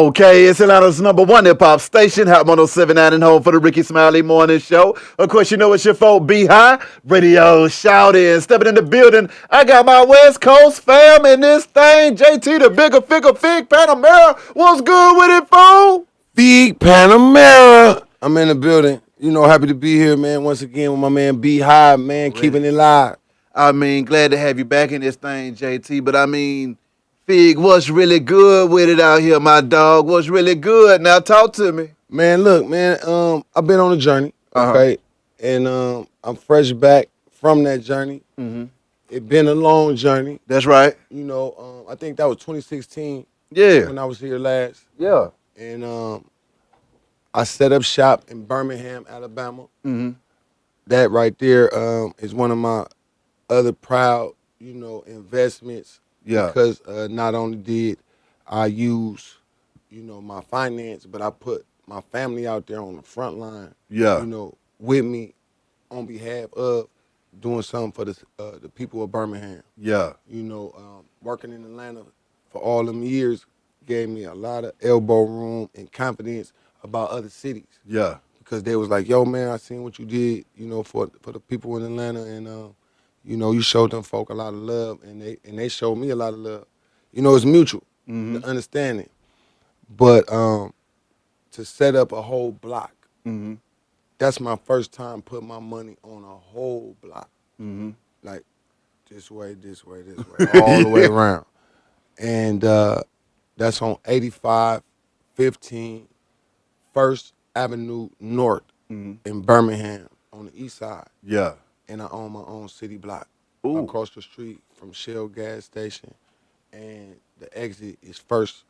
Okay, it's Atlanta's #1 hip-hop station, Hot 107.9 and home for the Ricky Smiley Morning Show. Of course, you know it's your folk, Be High, radio shouting, stepping in the building. I got my West Coast fam in this thing, JT, the Bigga Figga Panamera. What's good with it, fool? Big Panamera. I'm in the building. Happy to be here, man. Once again with my man B High, man, Already. keeping it live. Glad to have you back in this thing, JT, but Fig, what's really good with it out here, my dog? What's really good? Now talk to me. Man, look, man, I've been on a journey, Uh-huh. okay? And I'm fresh back from that journey. Mm-hmm. It been a long journey. That's right. I think that was 2016 Yeah. when I was here last. Yeah. And I set up shop in Birmingham, Alabama. Mm-hmm. That right there is one of my other proud, investments. Yeah. Because not only did I use, my finance, but I put my family out there on the front line. Yeah. With me on behalf of doing something for the people of Birmingham. Yeah. Working in Atlanta for all them years gave me a lot of elbow room and confidence about other cities. Yeah. Because they was like, yo, man, I seen what you did, for the people in Atlanta, and you showed them folk a lot of love, and they showed me a lot of love. It's mutual, the understanding. But to set up a whole block, that's my first time putting my money on a whole block, like this way, all the way around, and that's on 85, 15, First Avenue North in Birmingham on the east side. Yeah. And I own my own city block Ooh. across the street from Shell gas station, and the exit is First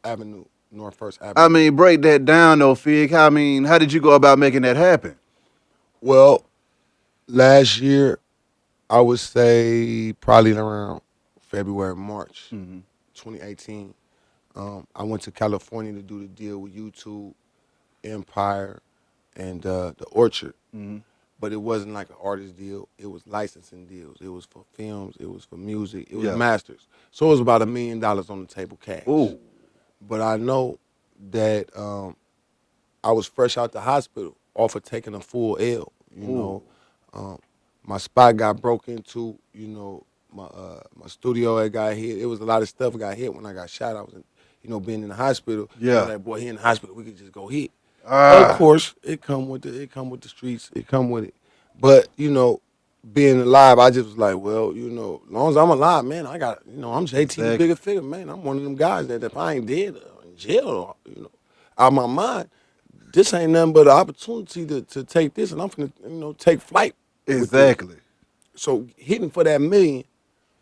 Avenue, North First Avenue. Break that down though, Fig. How did you go about making that happen? Well, last year, I would say probably around February, March, 2018. I went to California to do the deal with YouTube, Empire, and the Orchard. But it wasn't like an artist deal. It was licensing deals. It was for films. It was for music. It was masters. So it was about $1 million on the table cash. Ooh. But I know that I was fresh out the hospital off of taking a full L. My spot got broke into. My studio had got hit. It was a lot of stuff got hit when I got shot. I was, being in the hospital. Yeah. Like, boy, he in the hospital. We could just go hit. Ah. Of course, it come with the streets. It come with it. But being alive, I just was like, well, as long as I'm alive, man, I got, I'm JT the Exactly. Bigga Figga, man. I'm one of them guys that if I ain't dead or in jail, or, out of my mind, this ain't nothing but an opportunity to take this, and I'm finna, take flight. with this. Exactly. So hitting for that million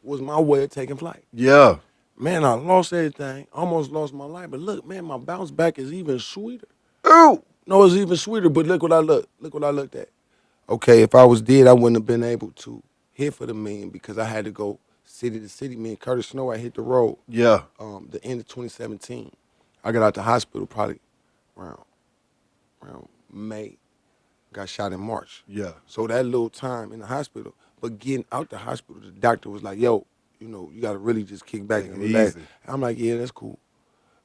was my way of taking flight. Yeah. Man, I lost everything, almost lost my life, but look, man, my bounce back is even sweeter. Ooh. No, it's even sweeter, but look what I looked at. Okay, if I was dead, I wouldn't have been able to hit for the million because I had to go city to city. Me and Curtis Snow, I hit the road. Yeah. The end of 2017. I got out the hospital probably around May. Got shot in March. Yeah. So that little time in the hospital, but getting out the hospital, the doctor was like, yo, you got to really just kick back Take and it relax. easy. And I'm like, yeah, that's cool.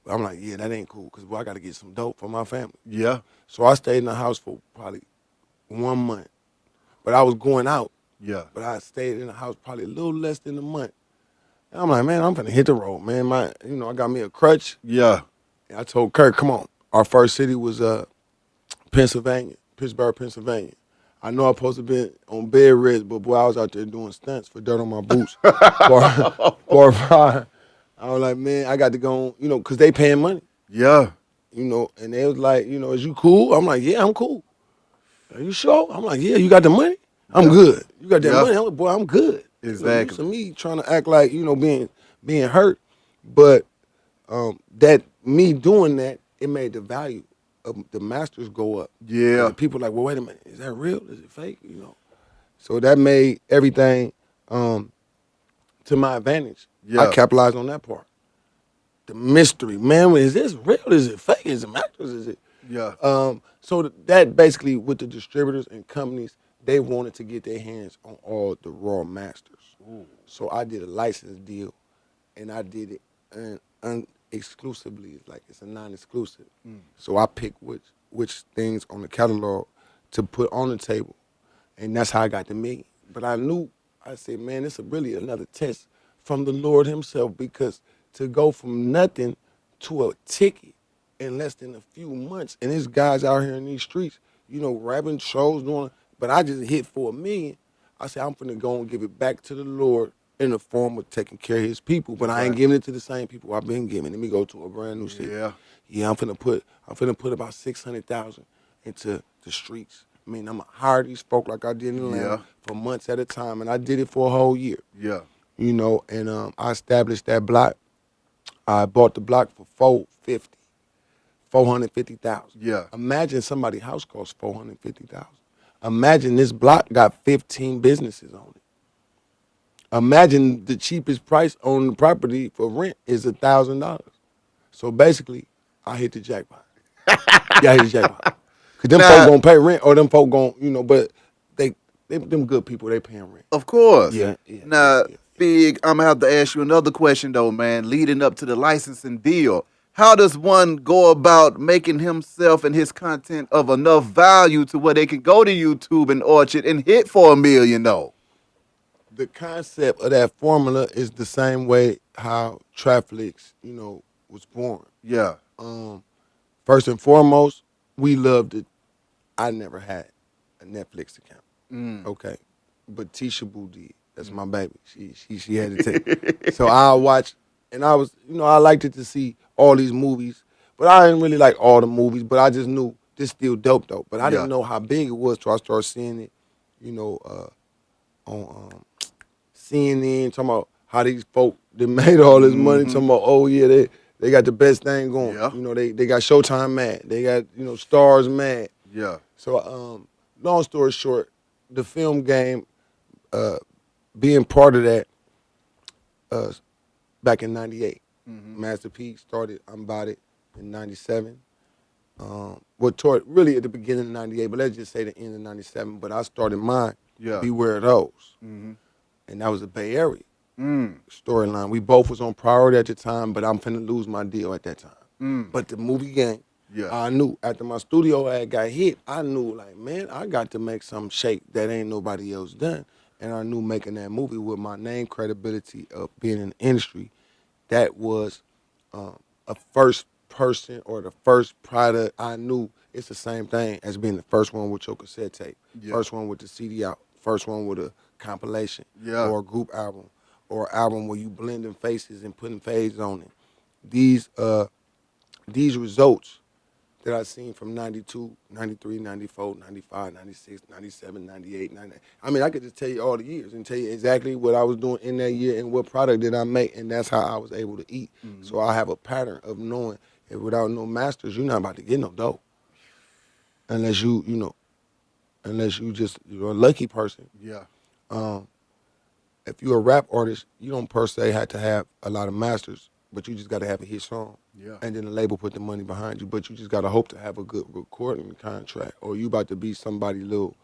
But I'm like, yeah, that ain't cool because, boy, I got to get some dope for my family. Yeah. So I stayed in the house for probably 1 month. But I was going out. Yeah. But I stayed in the house probably a little less than a month. And I'm like, man, I'm finna hit the road, man. I got me a crutch. Yeah. And I told Kirk, come on. Our first city was Pennsylvania, Pittsburgh, Pennsylvania. I know I'm supposed to be on bed rest, but boy, I was out there doing stunts for dirt on my boots. for I was like, man, I got to go on, because they paying money. Yeah. And they was like, is you cool? I'm like, yeah, I'm cool. Are you sure? I'm like, yeah, you got the money? I'm good. You got that money? I'm like, boy, I'm good. Exactly. So me trying to act like, being hurt, but that me doing that, it made the value of the masters go up. Yeah. And people like, well, wait a minute, is that real? Is it fake? So that made everything to my advantage. Yeah. I capitalized on that part. The mystery, man, is this real? Is it fake? Is it masters? Is it? Yeah. So that basically with the distributors and companies, they wanted to get their hands on all the raw masters. Ooh. So I did a license deal, and I did it exclusively. It's like it's a non-exclusive. So I pick which things on the catalog to put on the table, and that's how I got the million. But I said, man, it's really another test from the Lord Himself, because to go from nothing to a ticket in less than a few months, and there's guys out here in these streets, rapping shows doing, but I just hit for $1 million. I said, I'm finna go and give it back to the Lord in the form of taking care of His people, but I ain't giving it to the same people I've been giving. Let me go to a brand new city. Yeah, I'm finna put about 600,000 into the streets. I mean, I'm gonna hire these folk like I did in Atlanta for months at a time, and I did it for a whole year. Yeah. And I established that block. I bought the block for $450,000. Yeah. Imagine somebody's house costs $450,000. Imagine this block got 15 businesses on it. Imagine the cheapest price on the property for rent is $1,000. So basically, I hit the jackpot. Yeah, I hit the jackpot. Cause them folk gonna pay rent, or them folk gonna, but they them good people, they paying rent. Of course. Yeah. Now, Big, I'm gonna have to ask you another question though, man. Leading up to the licensing deal, how does one go about making himself and his content of enough value to where they can go to YouTube and Orchard and hit for $1 million though? The concept of that formula is the same way how Traflix, was born. Yeah. First and foremost, we loved it. I never had a Netflix account. Okay. But Tisha Boo did. That's my baby. She had to take. So I watched, and I was, I liked it to see all these movies, but I didn't really like all the movies, but I just knew this still dope though. But I didn't know how big it was till I started seeing it, on CNN, talking about how these folk that made all this money, talking about, oh yeah, they got the best thing going. Yeah. They got Showtime mad. They got, Stars mad. Yeah. So long story short, the film game, being part of that, back in '98, Master P started. I'm about it in '97. Toward really at the beginning of '98, but let's just say the end of '97. But I started mine. Beware of those, and that was the Bay Area storyline. We both was on priority at the time, but I'm finna lose my deal at that time. But the movie game. Yeah. I knew after my studio ad got hit, I knew like, man, I got to make some shake that ain't nobody else done. And I knew making that movie with my name credibility of being in the industry, that was a first person or the first product. I knew it's the same thing as being the first one with your cassette tape, first one with the CD out, first one with a compilation or a group album or an album where you blending faces and putting fades on it. These results that I seen from 92, 93, 94, 95, 96, 97, 98, 99. I mean, I could just tell you all the years and tell you exactly what I was doing in that year and what product did I make, and that's how I was able to eat. So I have a pattern of knowing that without no masters, you're not about to get no dough. Unless you're a lucky person. Yeah. If you're a rap artist, you don't per se have to have a lot of masters, but you just got to have a hit song. Yeah. And then the label put the money behind you, but you just got to hope to have a good recording contract, or you about to be somebody little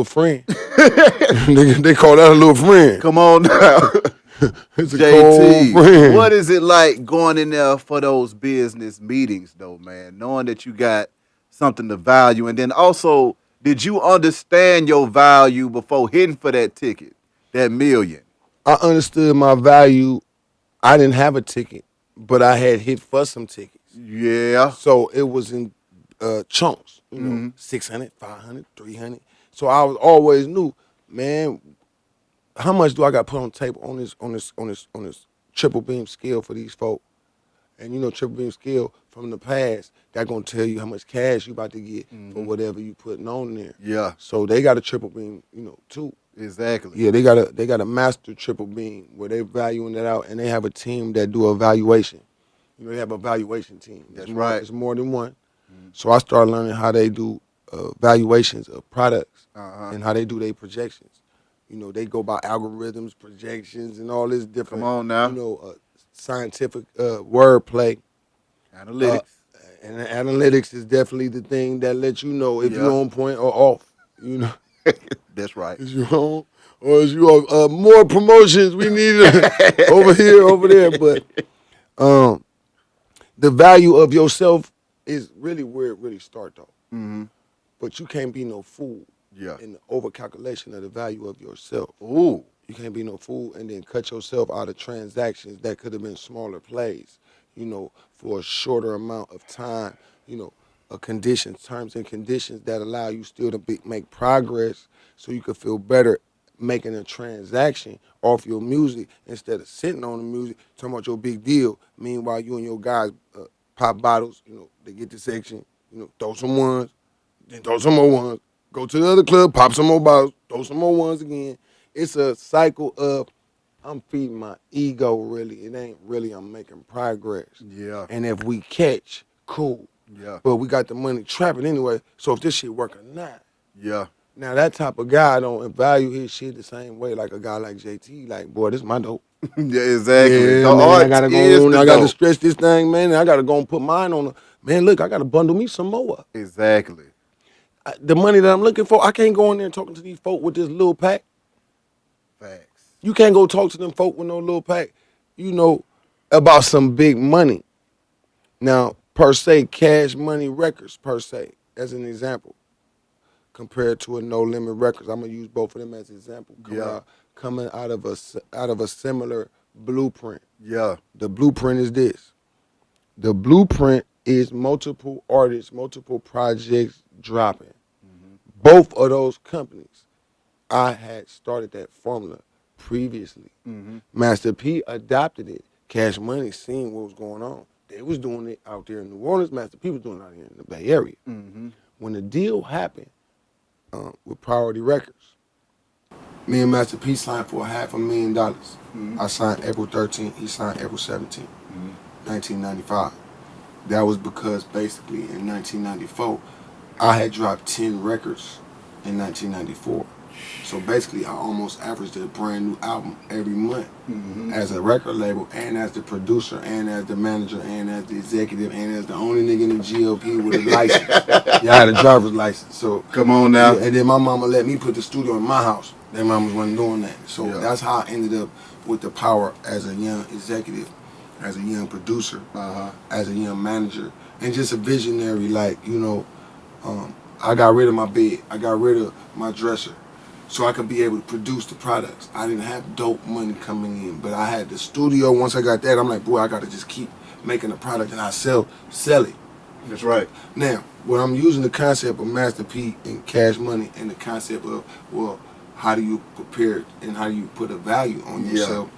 friend. they call that a little friend. Come on now. It's a JT, cold friend. what is it like going in there for those business meetings though, man? Knowing that you got something to value, and then also, did you understand your value before hitting for that ticket, that $1 million? I understood my value. I didn't have a ticket, but I had hit for some tickets. Yeah. So it was in chunks, 600, 500, 300. So I was always knew, man, how much do I got to put on the table on this triple beam scale for these folk? And triple beam scale from the past, that gonna tell you how much cash you about to get for whatever you putting on there. Yeah. So they got a triple beam, too. Exactly. Yeah, they got a master triple beam where they valuing that out, and they have a team that do evaluation. They have a valuation team. That's right. It's more than one. So I started learning how they do valuations of products and how they do their projections. They go by algorithms, projections, and all this different. Come on now. Scientific wordplay. Analytics. And analytics is definitely the thing that lets you know if you're on point or off. That's right. Is you on? Or is you on? More promotions we need over here, over there. But The value of yourself is really where it really starts though. Mm-hmm. But you can't be no fool Yeah. in the overcalculation of the value of yourself. Ooh. You can't be no fool and then cut yourself out of transactions that could have been smaller plays, for a shorter amount of time, terms and conditions that allow you still to make progress so you can feel better making a transaction off your music instead of sitting on the music, talking about your big deal. Meanwhile, you and your guys pop bottles, they get the section, throw some ones, then throw some more ones, go to the other club, pop some more bottles, throw some more ones again. It's a cycle of I'm feeding my ego really. It ain't really I'm making progress. Yeah. And if we catch, cool. Yeah. But we got the money trapping anyway. So if this shit work or not. Yeah. Now that type of guy don't value his shit the same way like a guy like JT. Like, boy, this is my dope. Yeah, exactly. Yeah, The man, I art gotta is go on. the I gotta dope. stretch this thing, man. And I gotta go and put mine on. Man, look, I gotta bundle me some more. Exactly. The money that I'm looking for, I can't go in there and talking to these folk with this little pack. Facts. You can't go talk to them folk with no little pack, about some big money. Now, per se, Cash Money Records, per se, as an example, compared to a No Limit Records, I'm gonna use both of them as an example. Coming out of a similar blueprint. Yeah. The blueprint is this. The blueprint is multiple artists, multiple projects dropping. Mm-hmm. Both of those companies, I had started that formula previously. Mm-hmm. Master P adopted it. Cash Money seen what was going on. They was doing it out there in New Orleans. Master P was doing it out here in the Bay Area. Mm-hmm. When the deal happened with Priority Records, me and Master P signed for $500,000. Mm-hmm. I signed April 13th. He signed April 17th, 1995. That was because basically in 1994, I had dropped 10 records in 1994. So basically, I almost averaged a brand new album every month as a record label and as the producer and as the manager and as the executive and as the only nigga in the GLP with a license. Yeah, I had a driver's license. So Come on now. yeah, and then my mama let me put the studio in my house. Their mamas wasn't doing that. So Yeah. that's how I ended up with the power as a young executive, as a young producer, as a young manager, and just a visionary. I got rid of my bed. I got rid of my dresser. So I could be able to produce the products. I didn't have dope money coming in, but I had the studio. Once I got that, I'm like, boy, I got to just keep making the product and I sell it. That's right. Now, when I'm using the concept of Master P and Cash Money and the concept of, well, how do you prepare and how do you put a value on yourself?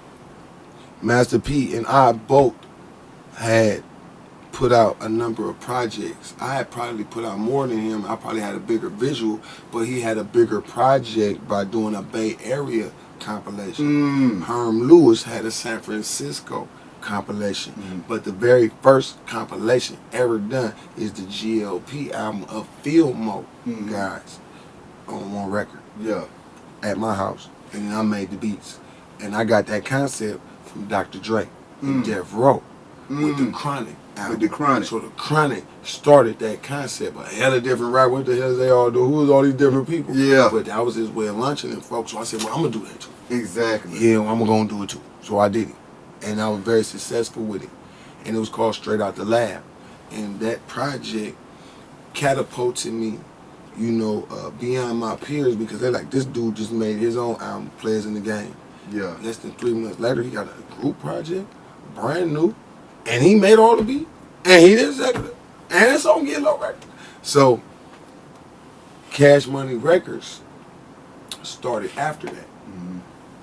Master P and I both had put out a number of projects. I had probably put out more than him. I probably had a bigger visual, but he had a bigger project by doing a Bay Area compilation. Herm Lewis had a San Francisco compilation. But the very first compilation ever done is the GLP album of Field Mo guys on one record. Yeah. At my house. And then I made the beats. And I got that concept from Dr. Dre and Death Row with the Chronic album. With the Chronic. So the Chronic started that concept. A hell of different rap. What the hell is they all do? Who is all these different people? Yeah. But that was his way of launching it, folks. So I said, well, I'm going to do that too. Exactly. Yeah, I'm going to do it too. So I did it. And I was very successful with it. And it was called Straight Out the Lab. And that project catapulted me, beyond my peers because they're like, this dude just made his own album, Players in the Game. Yeah. Less than 3 months later, he got a group project, brand new, and he made all the beat, and he did executive, and it's on Get Low Records. So, Cash Money Records started after that.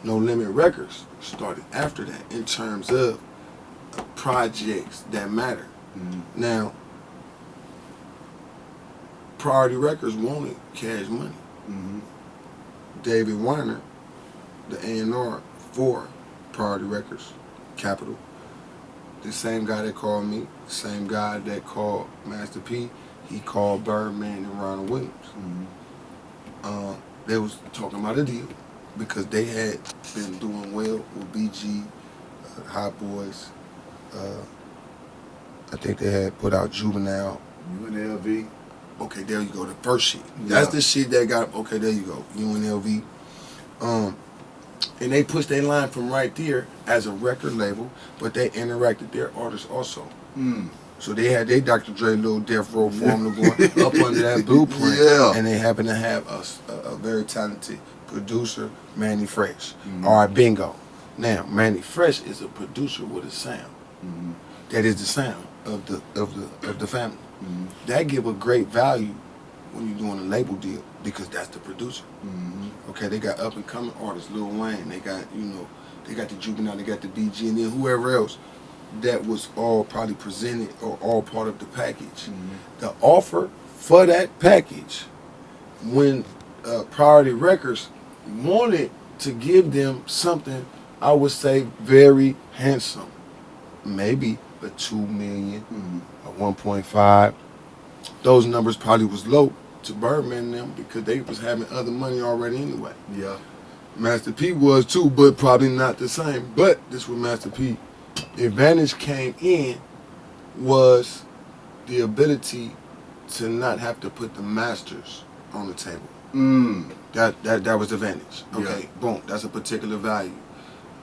No Limit Records started after that in terms of projects that matter. Now, Priority Records wanted Cash Money. David Weiner, the A&R for Priority Records, Capital, the same guy that called me, the same guy that called Master P, he called Birdman and Ronald Williams. They was talking about a deal because they had been doing well with BG, Hot Boys. I think they had put out Juvenile. UNLV. Okay, there you go. The first shit. That's the shit that got. Okay, there you go. UNLV. And they pushed their line from right there as a record label, but they interacted their artists also. So they had their Dr. Dre little Death Row formula going up under that blueprint. Yeah. And they happen to have a very talented producer, Manny Fresh. All right, bingo. Now, Manny Fresh is a producer with a sound. That is the sound of the family. That give a great value when you're doing a label deal because that's the producer. Okay, they got up and coming artists, Lil Wayne. They got they got the Juvenile, they got the BG, and then whoever else. That was all probably presented or all part of the package. The offer for that package, when Priority Records wanted to give them something, I would say very handsome, maybe a $2 million, a 1.5. Those numbers probably was low to Birdman and them because they was having other money already anyway. Yeah. Master P was too, but probably not the same. But this was Master P. The advantage came in was the ability to not have to put the masters on the table. That was the advantage. Okay, boom, that's a particular value.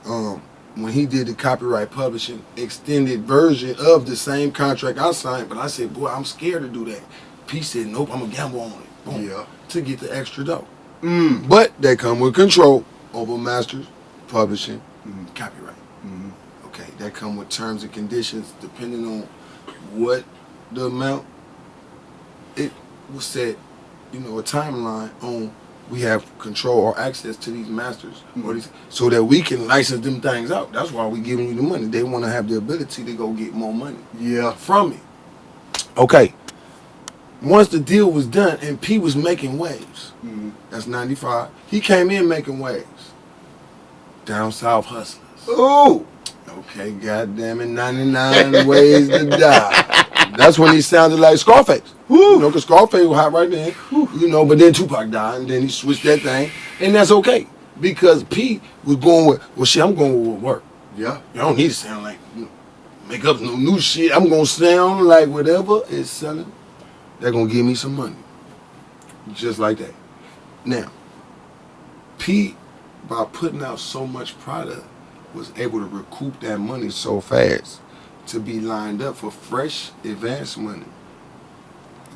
When he did the copyright publishing extended version of the same contract I signed, but I said, boy, I'm scared to do that. P said, nope, I'm gonna gamble on it. Boom, to get the extra dough. But they come with control over masters, publishing, copyright. Okay, that come with terms and conditions depending on what the amount. It was set, a timeline on we have control or access to these masters or these, so that we can license them things out. That's why we giving you the money. They want to have the ability to go get more money from it. Okay, once the deal was done and P was making waves, that's 95. He came in making waves. Down South Hustlers. Ooh. Okay, goddamn it, 99 ways to die. That's when he sounded like Scarface. Because Scarface was hot right then. But then Tupac died, and then he switched that thing, and that's okay. Because P was going with, well, shit, I'm going with work. Yeah. You don't need to sound like, make up no new shit. I'm going to sound like whatever is selling, they're going to give me some money. Just like that. Now, P, by putting out so much product, was able to recoup that money so fast to be lined up for fresh advance money.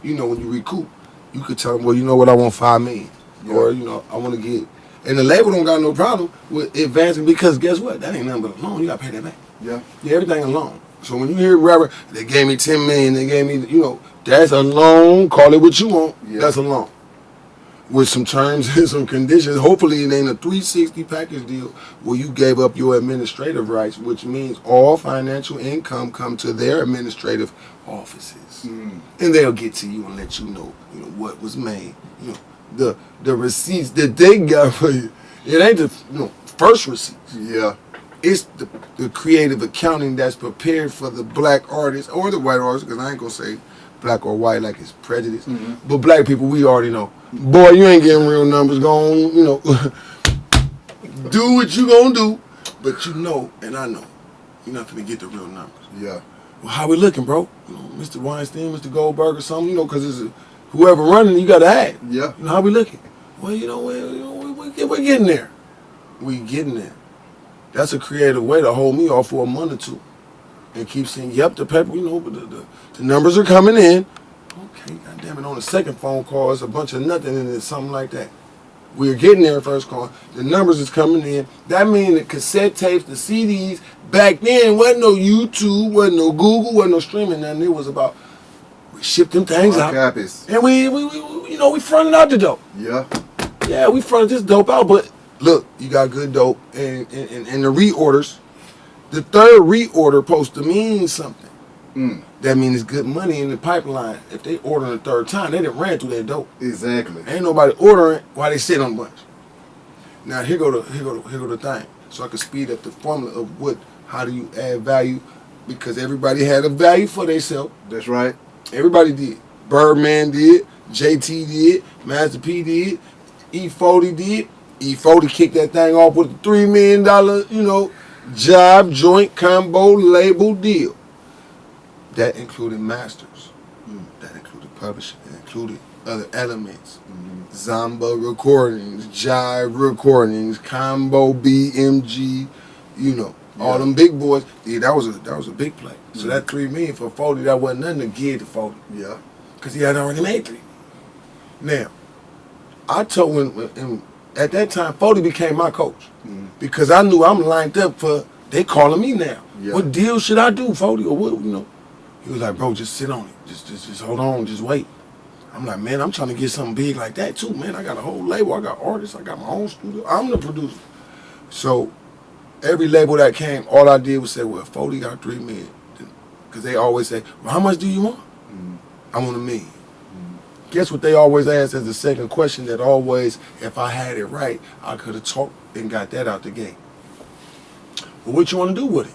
When you recoup, you could tell them, well, you know what, I want $5 million. Or, I want to get, and the label don't got no problem with advancing because guess what? That ain't nothing but a loan. You got to pay that back. Yeah, everything a loan. So when you hear rapper, they gave me $10 million, they gave me, that's a loan. Call it what you want. That's a loan. With some terms and some conditions. Hopefully it ain't a 360 package deal where you gave up your administrative rights, which means all financial income come to their administrative offices. And they'll get to you and let you know, what was made. The receipts that they got for you. It ain't the first receipts. Yeah. It's the creative accounting that's prepared for the black artist or the white artist, because I ain't gonna say black or white like it's prejudice. But black people, we already know. Boy, you ain't getting real numbers. Go on, do what you gonna do. But and I know, you're not gonna get the real numbers. Yeah. Well, how we looking, bro? Mr. Weinstein, Mr. Goldberg or something, because it's whoever running, you gotta act. Yeah. How we looking? Well, we're getting there. We getting there. That's a creative way to hold me off for a month or two. And keep saying, yep, the paper, but the numbers are coming in. Okay, goddamn it, on the second phone call, it's a bunch of nothing and it's something like that. We're getting there first call. The numbers is coming in. That means the cassette tapes, the CDs, back then, wasn't no YouTube, wasn't no Google, wasn't no streaming, nothing. It was about, we shipped them things out. Copies. And we fronted out the dope. Yeah. Yeah, we fronted this dope out, but look, you got good dope. And the reorders, the third reorder supposed to mean something. That means it's good money in the pipeline. If they order the third time, they done ran through that dope. Exactly. Ain't nobody ordering while they sit on the bunch. Now here go the thing. So I can speed up the formula of how do you add value, because everybody had a value for themselves. That's right. Everybody did. Birdman did. JT did. Master P did. E40 did. E40 kicked that thing off with a $3 million, job, joint, combo, label deal. That included masters. That included publishing. It included other elements. Zamba recordings, Jive recordings, Combo BMG, you know, all them big boys. Yeah, that was a big play. So that $3 million for 40, that wasn't nothing to give to 40. Yeah. Because he had already made 3. Now, I told him at that time 40 became my coach. Because I knew I'm lined up for they calling me now. Yeah. What deal should I do, 40, or what, you know? He was like, bro, just sit on it. Just hold on, just wait. I'm like, man, I'm trying to get something big like that too, man. I got a whole label, I got artists, I got my own studio. I'm the producer. So every label that came, all I did was say, well, 40 got $3 million. Because they always say, well, how much do you want? I want $1 million. Guess what they always ask as the second question that always, if I had it right, I could have talked and got that out the gate. Well, what you want to do with it?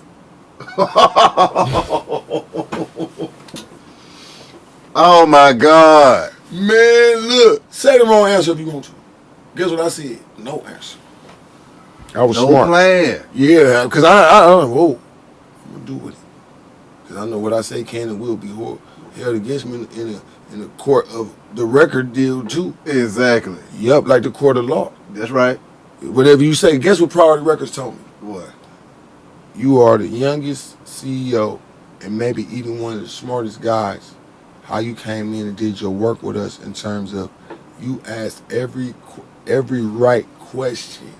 Oh my God. Man, look, say the wrong answer if you want to. Guess what I said? No answer. I was No smart. plan. Yeah, because I whoa, I'm going to do with it. Because I know what I say can and will be held against me in the court of the record deal too. Exactly. Yup, like the court of law. That's right. Whatever you say, guess what Priority Records told me? What? You are the youngest CEO and maybe even one of the smartest guys. How you came in and did your work with us in terms of you asked every right question.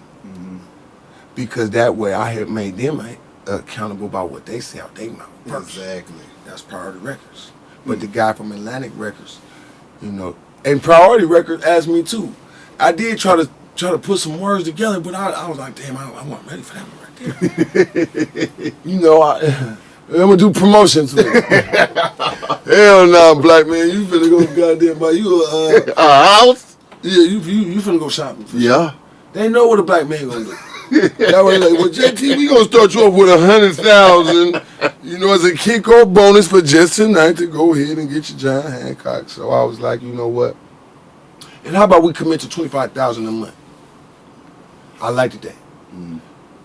Because that way I have made them accountable about what they say out their mouth. Exactly. That's Priority Records. But the guy from Atlantic Records, you know, and Priority Records asked me too. I did try to put some words together, but I was like, damn, I wasn't ready for that one right there. You know, I'm gonna do promotions with it. Hell no, black man, you finna go goddamn buy you A house? yeah, you finna go shopping. Yeah. They know what a black man gonna do. That way, like, well, JT, we gonna start you off with 100,000, you know, as a kickoff bonus for just tonight to go ahead and get your John Hancock. So I was like, you know what? And how about we commit to 25,000 a month? I liked it that.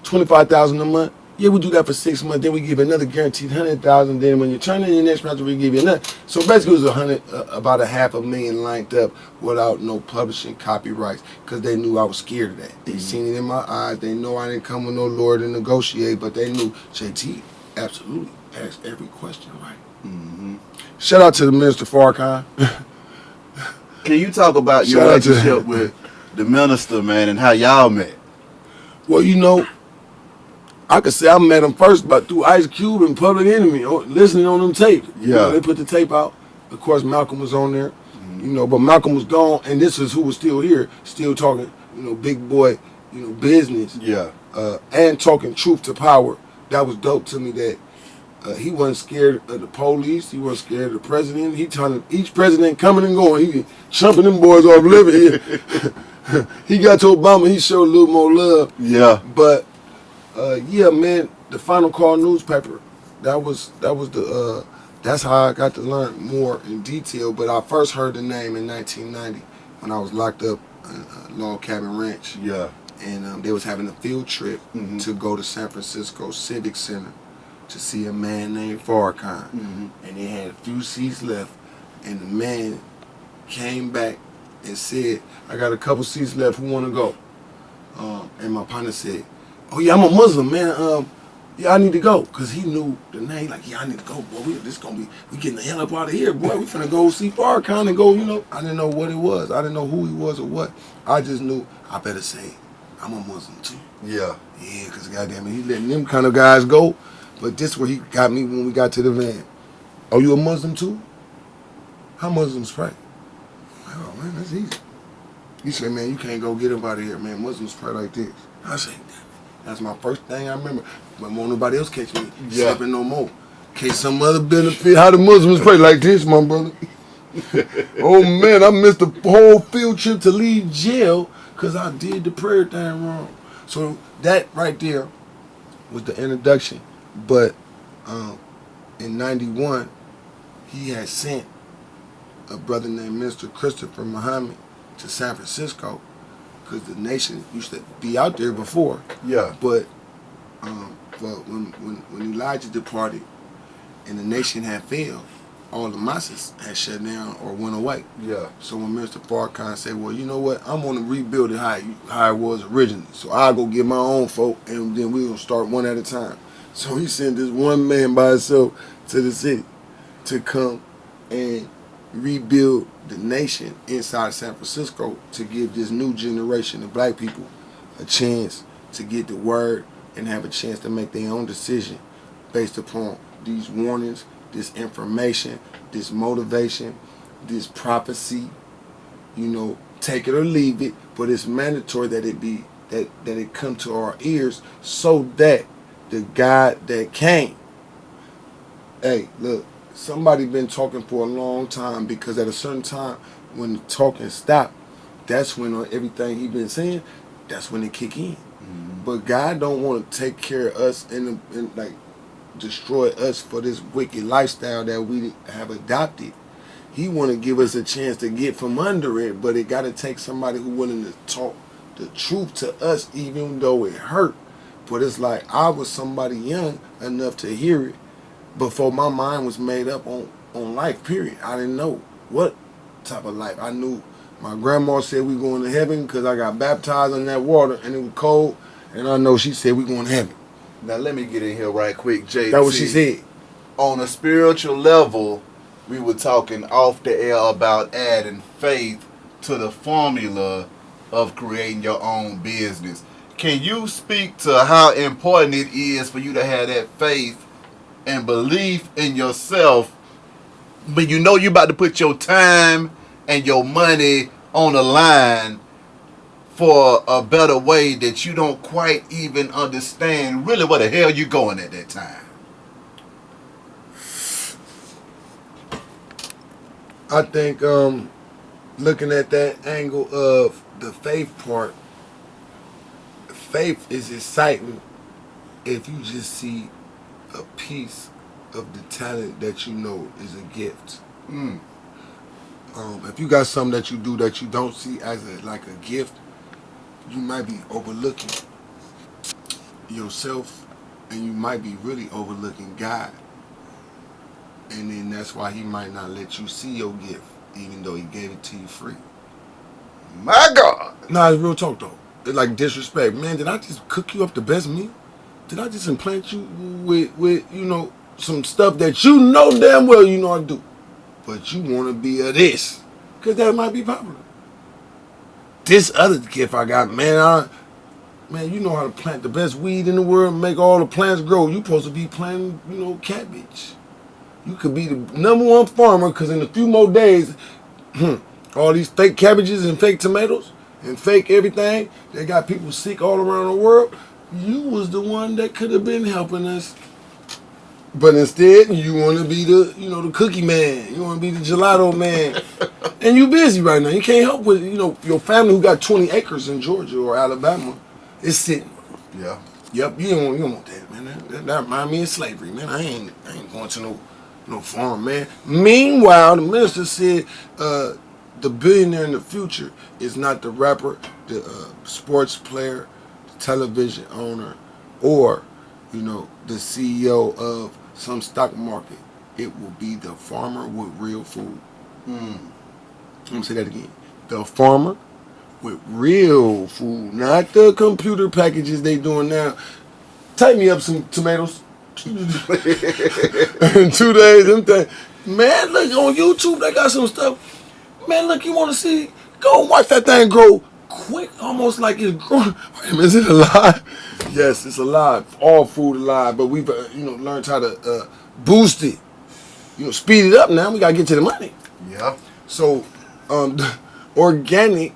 25,000 a month. Yeah, we do that for 6 months. Then we give another guaranteed 100,000. Then when you turn in your next project, we give you another. So basically, it was about a $500,000 lined up without no publishing copyrights, because they knew I was scared of that. They seen it in my eyes. They know I didn't come with no lawyer to negotiate, but they knew JT absolutely asked every question right. Shout out to the Minister Farrakhan. Can you talk about your Shout out to- relationship with the minister, man, and how y'all met? Well, you know, I could say I met him first, but through Ice Cube and Public Enemy, listening on them tapes. Yeah. You know, they put the tape out. Of course, Malcolm was on there. You know, but Malcolm was gone, and this is who was still here, still talking, you know, big boy, you know, business. Yeah. And talking truth to power. That was dope to me that he wasn't scared of the police. He wasn't scared of the president. He telling each president coming and going. He chumping them boys off living. He got to Obama. He showed a little more love. Yeah. But yeah, man, the Final Call newspaper. That was the. That's how I got to learn more in detail. But I first heard the name in 1990 when I was locked up at Log Cabin Ranch. Yeah. And they was having a field trip to go to San Francisco Civic Center to see a man named Farrakhan. And they had a few seats left, and the man came back and said, I got a couple seats left, who want to go? And my partner said, oh yeah, I'm a Muslim, man. Yeah, I need to go. Because he knew the name, like, yeah, I need to go, boy. We getting the hell up out of here, boy. We finna go see Farrakhan and go, you know. I didn't know what it was. I didn't know who he was or what. I just knew I better say, I'm a Muslim too. Yeah. Yeah, because goddamn it, he letting them kind of guys go. But this where he got me when we got to the van. Oh, you a Muslim too? How Muslims pray? Oh man, that's easy. He said, man, you can't go get him out of here, man. Muslims pray like this. I said, that's my first thing I remember. But won't nobody else catch me stepping no more. In case some other benefit, how the Muslims pray like this, my brother. Oh man, I missed the whole field trip to leave jail because I did the prayer thing wrong. So that right there was the introduction. But in 91, he had sent a brother named Mr. Christopher Muhammad to San Francisco because the nation used to be out there before. Yeah. But when Elijah departed and the nation had failed, all the masses had shut down or went away. Yeah. So when Mr. Farrakhan said, well, you know what, I'm going to rebuild it how it was originally. So I'll go get my own folk, and then we're going to start one at a time. So he sent this one man by himself to the city to come and rebuild the nation inside San Francisco to give this new generation of black people a chance to get the word and have a chance to make their own decision based upon these warnings, this information, this motivation, this prophecy. You know, take it or leave it, but it's mandatory that it be that it come to our ears so that the God that came. Hey, look, somebody been talking for a long time, because at a certain time when the talking stop, that's when everything he been saying, that's when it kick in. But God don't want to take care of us and like destroy us for this wicked lifestyle that we have adopted. He want to give us a chance to get from under it, but it got to take somebody who willing to talk the truth to us, even though it hurt. But it's like I was somebody young enough to hear it before my mind was made up on life, period. I didn't know what type of life. I knew my grandma said we going to heaven because I got baptized in that water and it was cold. And I know she said we going to heaven. Now let me get in here right quick, JT. That's what she said. On a spiritual level, we were talking off the air about adding faith to the formula of creating your own business. Can you speak to how important it is for you to have that faith and belief in yourself when you know you're about to put your time and your money on the line for a better way that you don't quite even understand really where the hell you going at that time? I think looking at that angle of the faith part, faith is exciting if you just see a piece of the talent that you know is a gift. If you got something that you do that you don't see as like a gift, you might be overlooking yourself, and you might be really overlooking God. And then that's why he might not let you see your gift, even though he gave it to you free. My God. Nah, it's real talk though. It's like disrespect. Man, did I just cook you up the best meal? Did I just implant you with you know, some stuff that you know damn well you know I do? But you want to be a this, because that might be popular. This other gift I got, man, you know how to plant the best weed in the world, make all the plants grow. You supposed to be planting, you know, cabbage. You could be the #1 farmer, because in a few more days, all these fake cabbages and fake tomatoes and fake everything, they got people sick all around the world. You was the one that could have been helping us. But instead, you want to be the, you know, the cookie man. You want to be the gelato man. And you busy right now. You can't help with, you know, your family who got 20 acres in Georgia or Alabama is sitting. Yeah. Yep, you don't want that, man. That remind me of slavery, man. I ain't going to no farm, man. Meanwhile, the minister said the billionaire in the future is not the rapper, the sports player, the television owner, or, you know, the CEO of some stock market. It will be the farmer with real food. Let me say that again. The farmer with real food, not the computer packages they doing now. Type me up some tomatoes. In 2 days, them things. Man, look on YouTube, they got some stuff. Man, look, you want to see? Go and watch that thing grow quick, almost like it's growing. Wait a minute, is it alive? Yes, it's alive. All food alive, but we've you know, learned how to boost it. You know, speed it up. Now we gotta get to the money. Yeah. So, organic,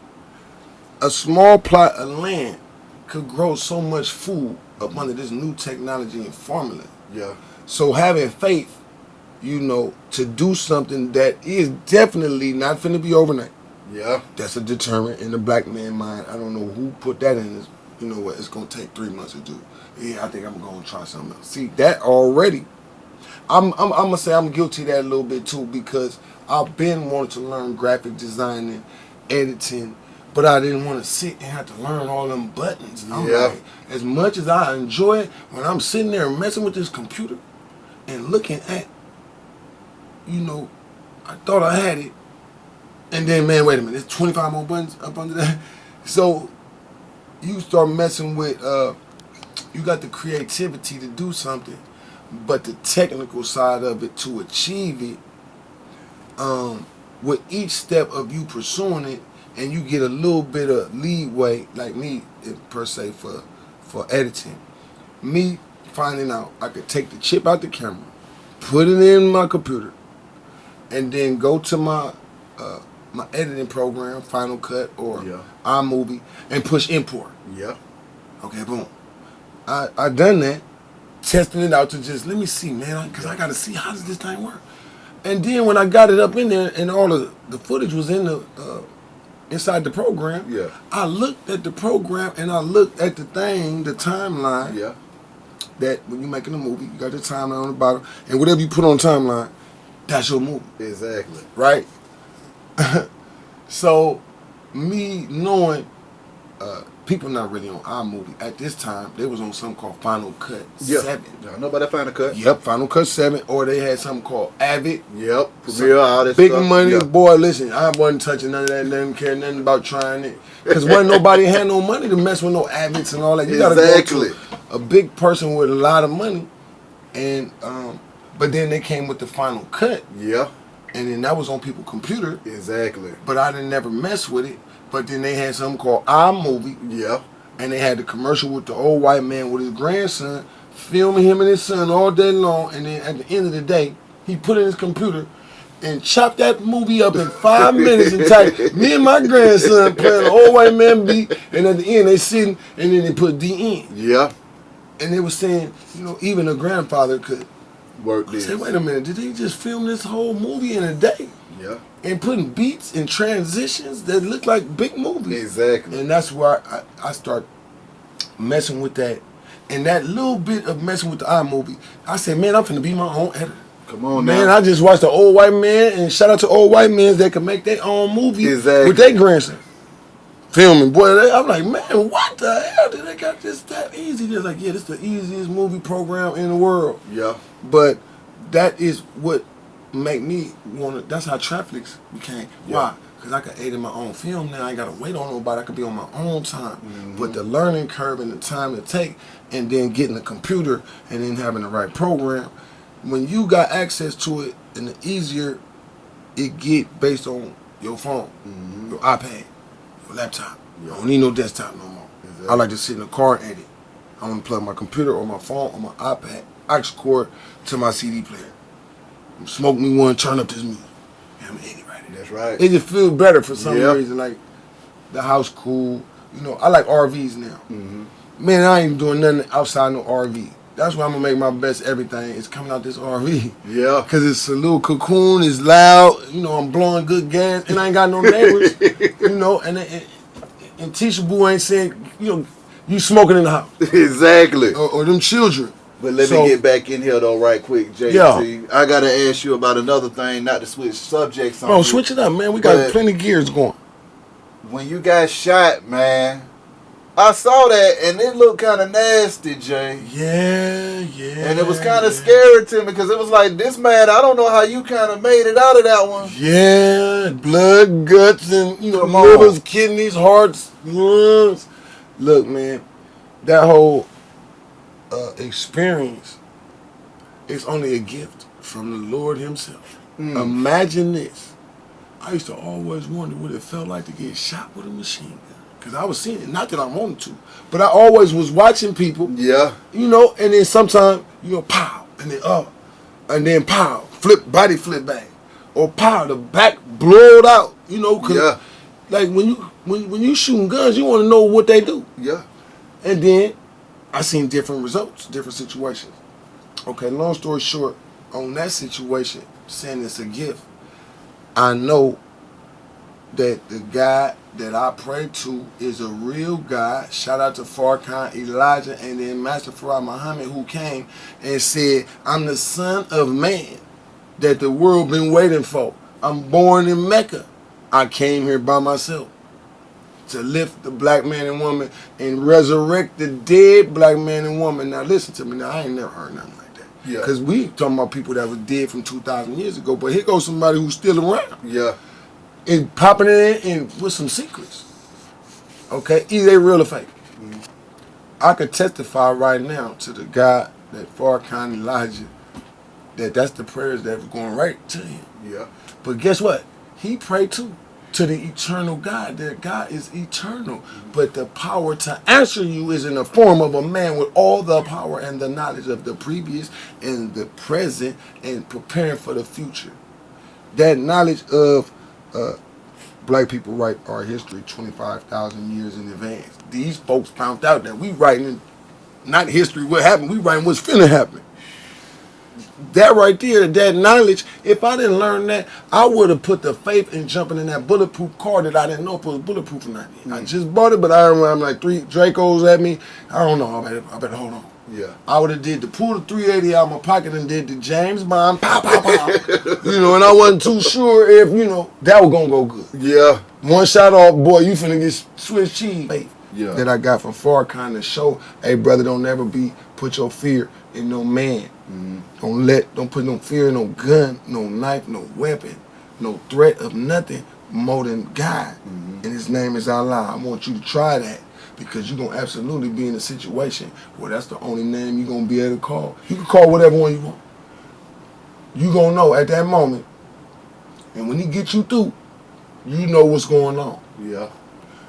a small plot of land could grow so much food up under this new technology and formula. Yeah. So having faith, you know, to do something that is definitely not finna be overnight. Yeah. That's a deterrent in the black man mind. I don't know who put that in this. You know what? It's gonna take 3 months to do. Yeah, I think I'm gonna try something else. See that already. I'm gonna say I'm guilty of that a little bit too, because I've been wanting to learn graphic design and editing, but I didn't want to sit and have to learn all them buttons. I'm like, as much as I enjoy it, when I'm sitting there messing with this computer and looking at you know, I thought I had it. And then, man, wait a minute, there's 25 more buttons up under that. So you start messing with, you got the creativity to do something, but the technical side of it to achieve it, with each step of you pursuing it, and you get a little bit of leeway, like me, per se, for editing. Me finding out I could take the chip out the camera, put it in my computer, and then go to my my editing program, Final Cut or iMovie, and push import. Yeah. Okay, boom. I done that, testing it out to just, let me see, man, because I got to see how does this thing work. And then when I got it up in there and all of the footage was in the inside the program, I looked at the program and I looked at the thing, the timeline. Yeah. That when you're making a movie, you got the timeline on the bottom, and whatever you put on timeline, that's your movie. Exactly. Right? So, me knowing people not really on iMovie at this time, they was on something called Final Cut 7. I know about that Final Cut. Yep, Final Cut 7, or they had something called Avid. Yep, Premiere, all that big stuff. money, boy. Listen, I wasn't touching none of that. Didn't care nothing about trying it, because wasn't nobody had no money to mess with no Avids and all that. You gotta go to a big person with a lot of money, and but then they came with the Final Cut. Yeah. And then that was on people's computer. Exactly. But I didn't never mess with it. But then they had something called iMovie. Yeah. And they had the commercial with the old white man with his grandson, filming him and his son all day long. And then at the end of the day, he put in his computer and chopped that movie up in 5 minutes and typed, me and my grandson playing the old white man beat. And at the end, they sitting, and then they put the end. Yeah. And they were saying, you know, even a grandfather could work this. Say, wait a minute, did they just film this whole movie in a day? Yeah. And putting beats and transitions that look like big movies. Exactly. And that's where I start messing with that. And that little bit of messing with the iMovie, I said, man, I'm finna be my own editor. Come on man, now. I just watched the old white man, and shout out to old white men that can make their own movie with their grandson. Filming, boy, I'm like, man, what the hell did they got this that easy? They're like, yeah, this is the easiest movie program in the world. Yeah. But that is what make me wanna. That's how Traflix became. Yeah. Why? Because I could edit my own film now. I ain't gotta wait on nobody. I could be on my own time. But the learning curve and the time to take, and then getting a computer and then having the right program, when you got access to it, and the easier it get based on your phone, your iPad, your laptop. You don't need no desktop no more. Exactly. I like to sit in the car and edit. I want to plug my computer or my phone or my iPad, aux cord to my CD player. Smoke me one, turn up this music. Yeah, I'm edit right there. That's right. It just feels better for some reason. Like, the house cool. You know, I like RVs now. Man, I ain't doing nothing outside no RV. That's where I'm gonna make my best everything. It's coming out this RV. Yeah. Cause it's a little cocoon, it's loud, you know, I'm blowing good gas, and I ain't got no neighbors. You know, and Tisha Boo ain't saying, you know, you smoking in the house. Exactly. Or them children. But let me get back in here though right quick, JT. Yeah. I gotta ask you about another thing, not to switch subjects on. Bro, switch it up, man. We got plenty of gears going. When you got shot, man, I saw that and it looked kind of nasty, Jay. Yeah. And it was kind of scary to me because it was like, this man, I don't know how you kind of made it out of that one. Yeah, blood, guts, and, you know, livers, kidneys, hearts, lungs. Look, man, that whole experience is only a gift from the Lord himself. Imagine this. I used to always wonder what it felt like to get shot with a machine gun. Because I was seeing it. Not that I wanted to. But I always was watching people. Yeah. You know, and then sometimes, you know, pow. And then up. And then pow. Body flip back. Or pow. The back blowed out. You know, because like when you shooting guns, you want to know what they do. Yeah. And then I seen different results, different situations. Okay, long story short, on that situation, saying it's a gift, I know that the guy that I pray to is a real guy. Shout out to Farrakhan, Elijah, and then Master Farah Muhammad, who came and said, I'm the son of man that the world been waiting for. I'm born in Mecca. I came here by myself to lift the black man and woman and resurrect the dead black man and woman. Now listen to me. Now I ain't never heard nothing like that. Yeah. Because we talking about people that was dead from 2,000 years ago, but here goes somebody who's still around. Yeah. And popping it in with some secrets. Okay? Either they real or fake. Mm-hmm. I could testify right now to the God that Farrakhan Elijah, that's the prayers that were going right to him. Yeah. But guess what? He prayed too to the eternal God. That God is eternal. Mm-hmm. But the power to answer you is in the form of a man with all the power and the knowledge of the previous and the present and preparing for the future. That knowledge of black people write our history 25,000 years in advance. These folks found out that we writing not history what happened, we writing what's finna happen. That right there, that knowledge, if I didn't learn that, I would have put the faith in jumping in that bulletproof car that I didn't know if it was bulletproof or not. I just bought it, but I'm like 3 Dracos at me. I don't know. I better hold on. Yeah. I would have did the pull the 380 out of my pocket and did the James Bond pow pow pow. And I wasn't too sure if that was gonna go good. Yeah. One shot off, boy, you finna get Swiss cheese. Yeah. That I got from Farrakhan to show, hey brother, don't never put your fear in no man. Mm-hmm. Don't put no fear in no gun, no knife, no weapon, no threat of nothing more than God. Mm-hmm. And his name is Allah. I want you to try that because you're gonna absolutely be in a situation where that's the only name you're gonna be able to call. You can call whatever one you want. You gonna know at that moment. And when he gets you through, you know what's going on. Yeah.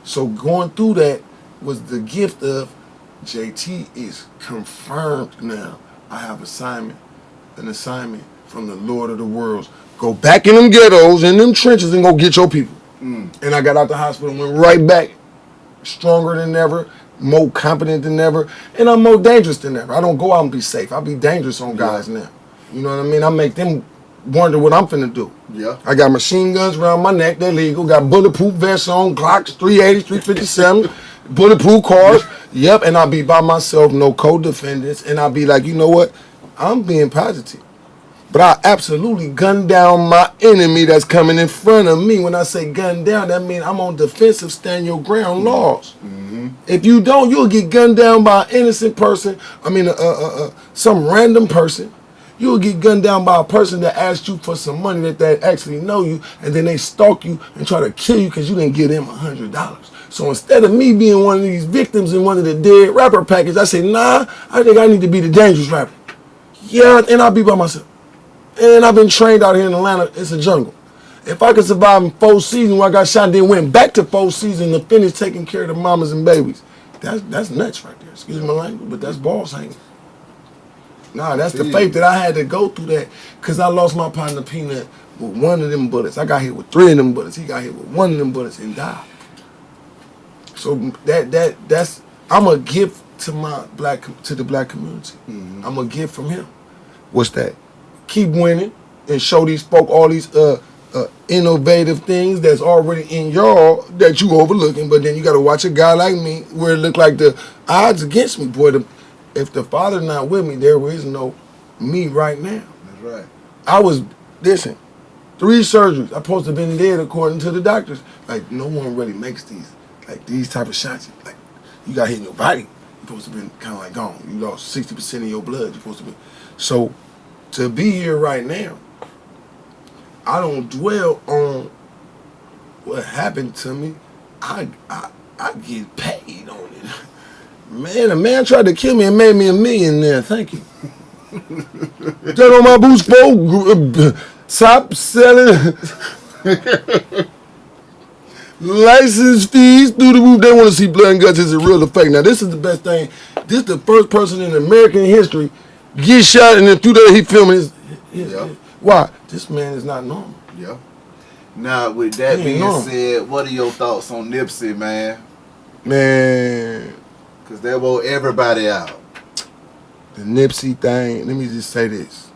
So going through that was the gift of JT is confirmed now. I have an assignment from the Lord of the Worlds. Go back in them ghettos, in them trenches, and go get your people. And I got out the hospital and went right back, stronger than ever, more competent than ever, and I'm more dangerous than ever. I don't go out and be safe. I be dangerous on guys now. You know what I mean? I make them wonder what I'm finna do. Yeah. I got machine guns around my neck, they're legal. Got bulletproof vests on, Glocks, 380s, 357, bulletproof cars. Yep, and I'll be by myself, no co-defendants, and I'll be like, you know what? I'm being positive. But I absolutely gun down my enemy that's coming in front of me. When I say gun down, that means I'm on defensive, stand your ground laws. Mm-hmm. If you don't, you'll get gunned down by an innocent person. Some random person. You'll get gunned down by a person that asked you for some money that they actually know you, and then they stalk you and try to kill you because you didn't give them $100. So instead of me being one of these victims in one of the dead rapper package, I say, nah, I think I need to be the dangerous rapper. Yeah, and I'll be by myself. And I've been trained out here in Atlanta. It's a jungle. If I could survive in 4 seasons where I got shot, then went back to 4 seasons to finish taking care of the mamas and babies, that's nuts right there. Excuse my language, but that's balls hanging. Nah, that's the faith that I had to go through that because I lost my partner Peanut with 1 of them bullets. I got hit with 3 of them bullets. He got hit with 1 of them bullets and died. So that's I'm a gift to the black community. Mm-hmm. I'm a gift from him. What's that? Keep winning and show these folk all these innovative things that's already in y'all that you overlooking. But then you got to watch a guy like me where it look like the odds against me, boy. If the Father's not with me, there is no me right now. That's right. I was, listen, 3 surgeries. I'm supposed to have been dead according to the doctors. Like, no one really makes these type of shots. Like, you got hit in your body. You're supposed to have been kind of like gone. You lost 60% of your blood. You're supposed to be. So, to be here right now, I don't dwell on what happened to me. I get paid on it. Man, a man tried to kill me and made me a millionaire. Thank you. That on my boots, folks. Stop selling. License fees through the roof. They want to see blood and guts. Is it real or fake? Now, this is the best thing. This is the first person in American history get shot and then through there he filming his Why? This man is not normal. Yeah. Now, with that being said, what are your thoughts on Nipsey, man? Man. Because they woke everybody out. The Nipsey thing, let me just say this.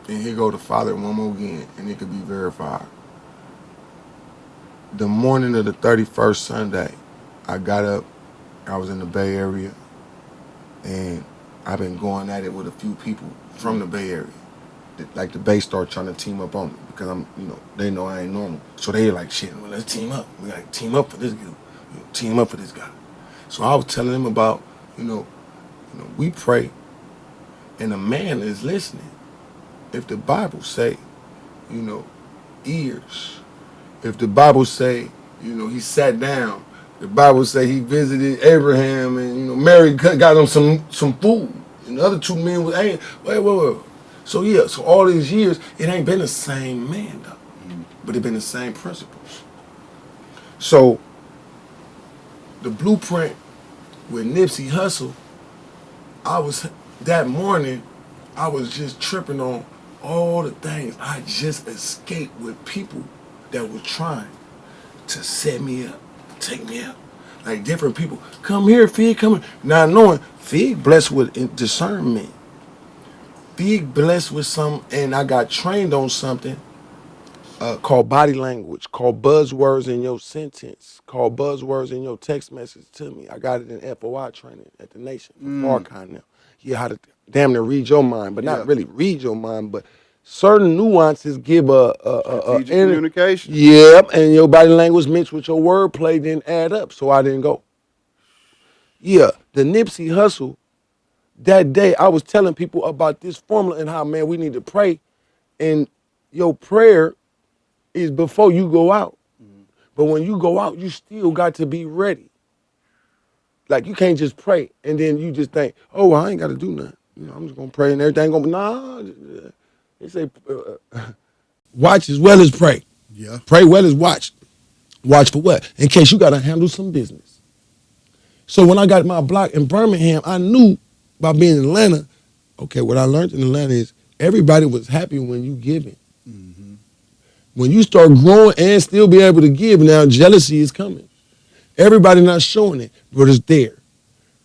And here go the father one more again, and it could be verified. The morning of the 31st Sunday, I got up, I was in the Bay Area, and I've been going at it with a few people from the Bay Area. Like the Bay started trying to team up on me because they know I ain't normal. So they like, shit, well, let's team up. We gotta team up for this dude. Team up for this guy. So I was telling them about, we pray and a man is listening. If the Bible say, you know, ears. If the Bible say, you know, he sat down. The Bible say he visited Abraham and Mary got him some food. And the other two men was wait. So yeah, so all these years it ain't been the same man though, but it been the same principles. So the blueprint with Nipsey Hussle, that morning, I was just tripping on all the things I just escaped with people that were trying to set me up, take me out. Like different people. Come here, Fig, come here. Not knowing Fig blessed with discernment. Fig blessed with and I got trained on something called body language, called buzzwords in your sentence, called buzzwords in your text message to me. I got it in FOI training at the Nation from Farrakhan now. Yeah, how to damn near read your mind, but not really read your mind, but certain nuances give strategic communication. Yeah, and your body language mixed with your wordplay didn't add up, so I didn't go. Yeah, the Nipsey Hussle, that day I was telling people about this formula and how, man, we need to pray, and your prayer is before you go out. But when you go out, you still got to be ready. Like, you can't just pray and then you just think, oh, well, I ain't got to do nothing. I'm just going to pray and everything going to be, nah. They say, watch as well as pray. Yeah. Pray well as watch. Watch for what? In case you got to handle some business. So when I got my block in Birmingham, I knew by being in Atlanta, okay, what I learned in Atlanta is everybody was happy when you giving. When you start growing and still be able to give, now jealousy is coming. Everybody not showing it, but it's there.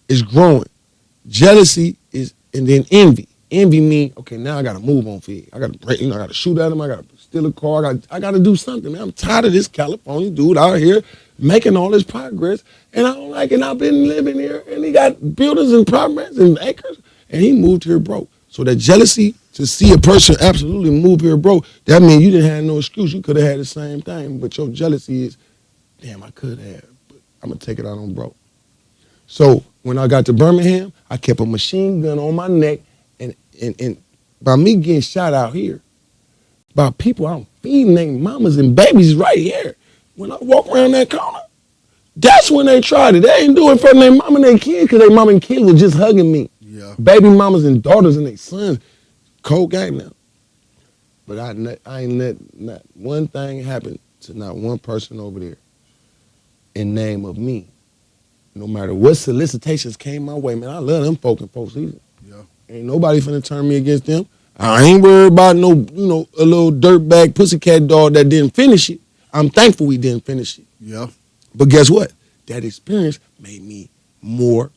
It's growing. Jealousy is, and then envy. Envy mean, okay, now I gotta move on Fig. I gotta break, I gotta shoot at him, I gotta steal a car, I gotta do something, man. I'm tired of this California dude out here making all this progress, and I don't like it. I've been living here, and he got buildings and properties and acres, and he moved here broke. So that jealousy, to see a person absolutely move here broke, that means you didn't have no excuse. You could have had the same thing, but your jealousy is, damn, I could have, but I'm gonna take it out on broke. So when I got to Birmingham, I kept a machine gun on my neck, and by me getting shot out here, by people I'm feeding their mamas and babies right here, when I walk around that corner, that's when they tried it. They ain't doing it for their mama and their kids, because their mama and kid was just hugging me. Yeah. Baby mamas and daughters and their sons, cold gang now. But I ain't let not one thing happen to not one person over there in name of me. No matter what solicitations came my way, man, I love them folks either. Yeah. Ain't nobody finna turn me against them. I ain't worried about no, a little dirtbag pussycat dog that didn't finish it. I'm thankful he didn't finish it. Yeah. But guess what? That experience made me more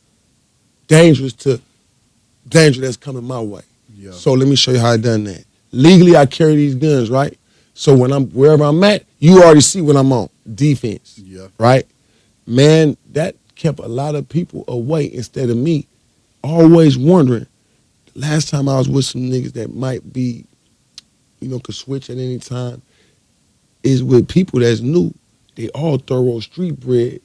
dangerous to danger that's coming my way. Yeah. So let me show you how I done that. Legally, I carry these guns, right? So when I'm wherever I'm at, you already see what I'm on. Defense. Yeah. Right? Man, that kept a lot of people away instead of me always wondering. Last time I was with some niggas that might be, could switch at any time, is with people that's new. They all thorough street bred,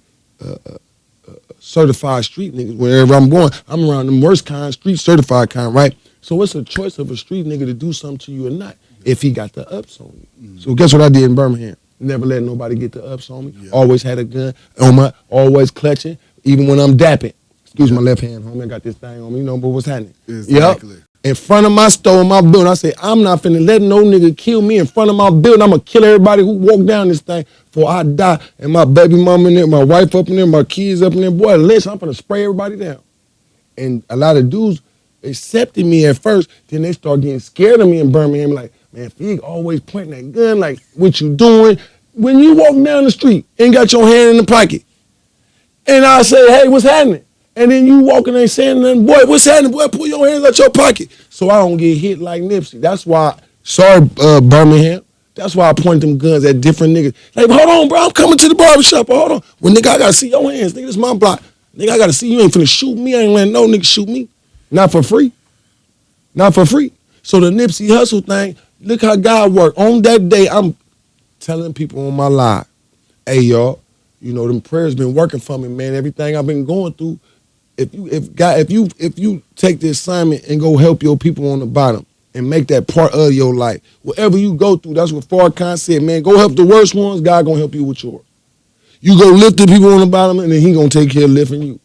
certified street niggas. Wherever I'm going, I'm around them worst kind, street certified kind, right? So it's a choice of a street nigga to do something to you or not if he got the ups on you. Mm-hmm. So guess what I did in Birmingham? Never let nobody get the ups on me. Yeah. Always had a gun on my, always clutching, even when I'm dapping. Excuse my left hand, homie. I got this thing on me, but what's happening? Exactly. Yep. In front of my store, my building, I say, I'm not finna let no nigga kill me in front of my building. I'm gonna kill everybody who walk down this thing before I die. And my baby mama in there, my wife up in there, my kids up in there. Boy, listen, I'm finna spray everybody down. And a lot of dudes accepted me at first, then they start getting scared of me in Birmingham, like, man, Fig always pointing that gun, like, what you doing? When you walk down the street and got your hand in the pocket, and I say, hey, what's happening? And then you walking and saying nothing, boy, what's happening? Boy, pull your hands out your pocket. So I don't get hit like Nipsey. That's why, sorry, Birmingham, that's why I point them guns at different niggas. Like, hold on, bro, I'm coming to the barbershop. Hold on. Well, nigga, I gotta see your hands. Nigga, this is my block. Nigga, I gotta see you ain't finna shoot me. I ain't letting no nigga shoot me. Not for free. Not for free. So the Nipsey Hussle thing, look how God worked. On that day, I'm telling people on my live, hey, y'all, them prayers been working for me, man. Everything I've been going through, if you take the assignment and go help your people on the bottom and make that part of your life, whatever you go through, that's what Farrakhan said, man. Go help the worst ones. God gonna help you with yours. You go lift the people on the bottom, and then He gonna take care of lifting you.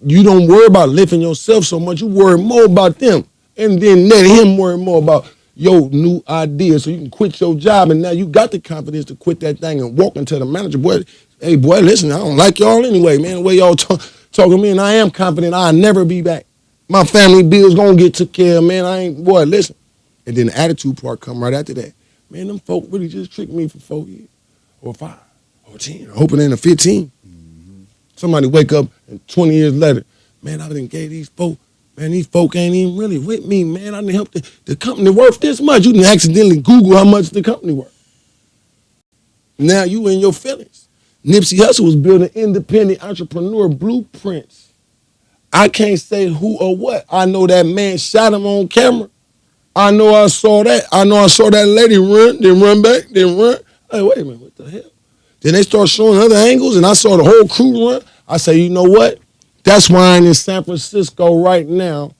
You don't worry about lifting yourself so much. You worry more about them, and then let Him worry more about your new idea, so you can quit your job, and now you got the confidence to quit that thing and walk into the manager. Boy, hey, boy, listen, I don't like y'all anyway, man. The way y'all talking to me, and I am confident I'll never be back. My family bills gonna get took care of, man. I ain't, boy, listen. And then the attitude part come right after that. Man, them folk really just tricked me for 4 years, or 5, or 10, or hoping in a 15. Somebody wake up and 20 years later, man, I done gave these folk, man, these folk ain't even really with me, man. I done helped the company worth this much. You done accidentally Google how much the company worth. Now you in your feelings. Nipsey Hussle was building independent entrepreneur blueprints. I can't say who or what. I know that man shot him on camera. I know I saw that. I know I saw that lady run, then run back, then run. Hey, wait a minute, what the hell? Then they start showing other angles, and I saw the whole crew run. I say, you know what? That's why I'm in San Francisco right now,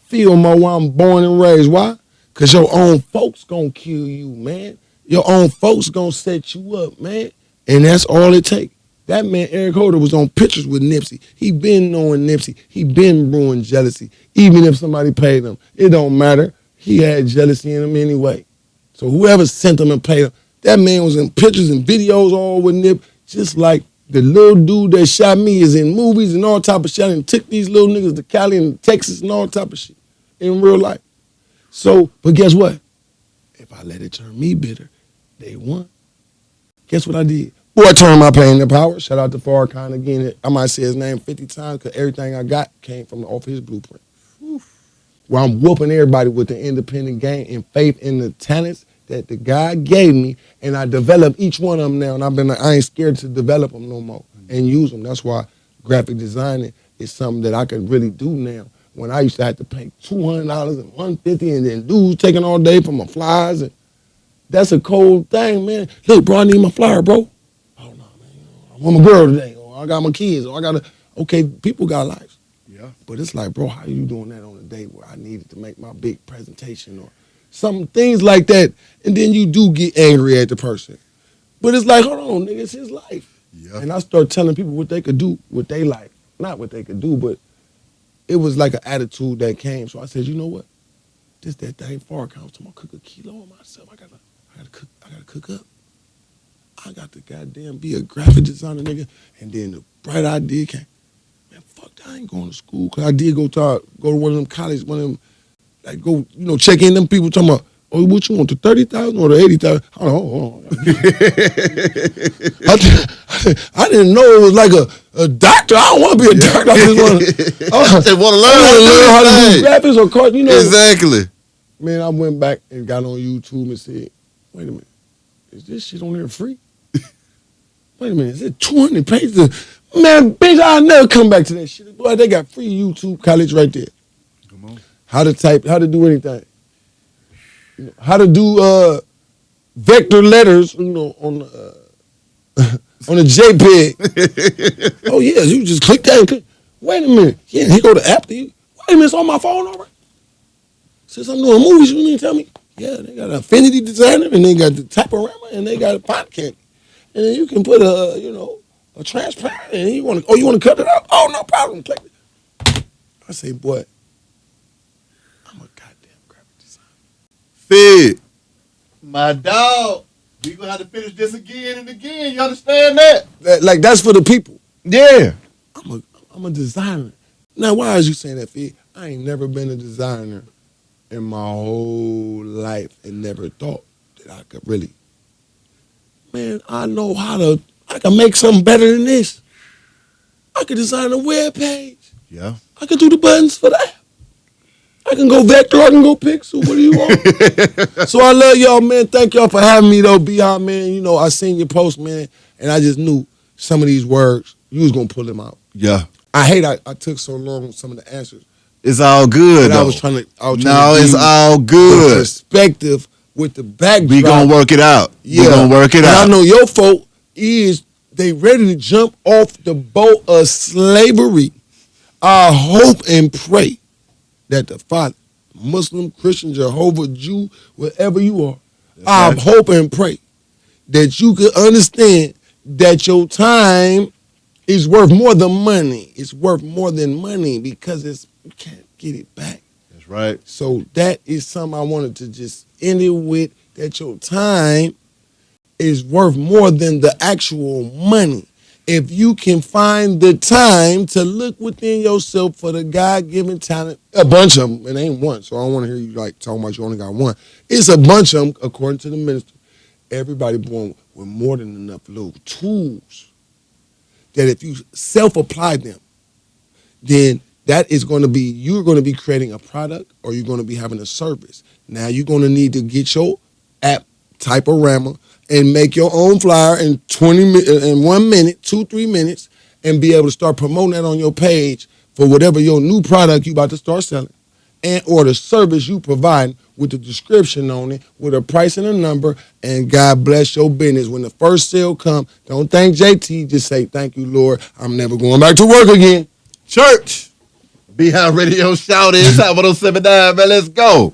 Fillmore, where I'm born and raised. Why? Because your own folks gonna kill you, man. Your own folks gonna set you up, man. And that's all it takes. That man, Eric Holder, was on pictures with Nipsey. He been knowing Nipsey. He been brewing jealousy. Even if somebody paid him, it don't matter. He had jealousy in him anyway. So whoever sent him and paid him, that man was in pictures and videos all with Nip, just like the little dude that shot me is in movies and all type of shit and took these little niggas to Cali and Texas and all type of shit in real life. So, but guess what? If I let it turn me bitter, they won. Guess what I did? Boy, I turned my pain into power. Shout out to Farrakhan again. I might say his name 50 times because everything I got came from off his blueprint. Where I'm whooping everybody with the independent game and faith in the talents that the God gave me, and I develop each one of them now, and I ain't scared to develop them no more and use them. That's why graphic designing is something that I can really do now. When I used to have to pay $200 and $150, and then dudes taking all day for my flyers, and that's a cold thing, man. Look, bro, I need my flyer, bro. Oh no, man, I want my girl today, or I got my kids, or I got okay, people got lives. Yeah. But it's like, bro, how are you doing that on a day where I needed to make my big presentation or some things like that, and then you do get angry at the person. But it's like, hold on, nigga, it's his life. Yeah. And I start telling people what they could do with their life. Not what they could do, but it was like an attitude that came. So I said, you know what? This that thing Farrakhan was talking about, cook a kilo of myself. I gotta cook up. I got to goddamn be a graphic designer, nigga. And then the bright idea came. Man, fuck that, I ain't going to school. Cause I did go to one of them colleges, one of them, like go, check in them people talking about, oh, what you want, the 30,000 or the 80,000? I didn't know it was like a doctor. I don't want to be a doctor. I just want to learn how to do graphics or cards, Exactly. Man, I went back and got on YouTube and said, wait a minute, is this shit on there free? Wait a minute, is it 200 pages? Man, bitch, I'll never come back to that shit. Boy, they got free YouTube college right there. Come on. How to type, how to do anything. How to do vector letters, on a JPEG. Oh yeah, you just click that and click. Wait a minute. Yeah, he go to app to you. Wait a minute, it's on my phone already. Since I'm doing movies, you mean to tell me? Yeah, they got an Affinity Designer and they got the Typorama and they got a Font Candy. And then you can put a transparent and you want to cut it out? Oh, no problem. Click it. I say, boy, I'm a goddamn graphic designer. Fid, my dog, we gonna have to finish this again and again. You understand that? Like that's for the people. Yeah. I'm a designer. Now, why is you saying that, Fid? I ain't never been a designer in my whole life and never thought that I could really. Man, I know I can make something better than this. I could design a web page. Yeah. I could do the buttons for that. I can go vector, I can go pixel. What do you want? So I love y'all, man. Thank y'all for having me, though. Beyond, man, I seen your post, man, and I just knew some of these words, you was going to pull them out. Yeah. I hate I took so long with some of the answers. It's all good, though. I was trying to it's all good. Perspective with the backdrop. We gonna work it out. Yeah. We gonna work it out. I know your folk they ready to jump off the boat of slavery. I hope and pray that the Father, Muslim, Christian, Jehovah, Jew, wherever you are, I hope and pray that you can understand that your time is worth more than money. It's worth more than money because you can't get it back. That's right. So that is something I wanted to just end it with, that your time is worth more than the actual money. If you can find the time to look within yourself for the God-given talent, a bunch of them, it ain't one, so I don't want to hear you like talking about you only got one. It's a bunch of them, according to the minister. Everybody born with more than enough little tools that if you self-apply them, then that is going to be, you're going to be creating a product or you're going to be having a service. Now you're going to need to get your app, type of rammer, and make your own flyer in 1 minute, 2-3 minutes, and be able to start promoting that on your page for whatever your new product you about to start selling, and or the service you provide with the description on it, with a price and a number, and God bless your business. When the first sale come, don't thank JT, just say, thank you, Lord, I'm never going back to work again. Church. Behind Radio Shout is Hot 107.9, man. Let's go.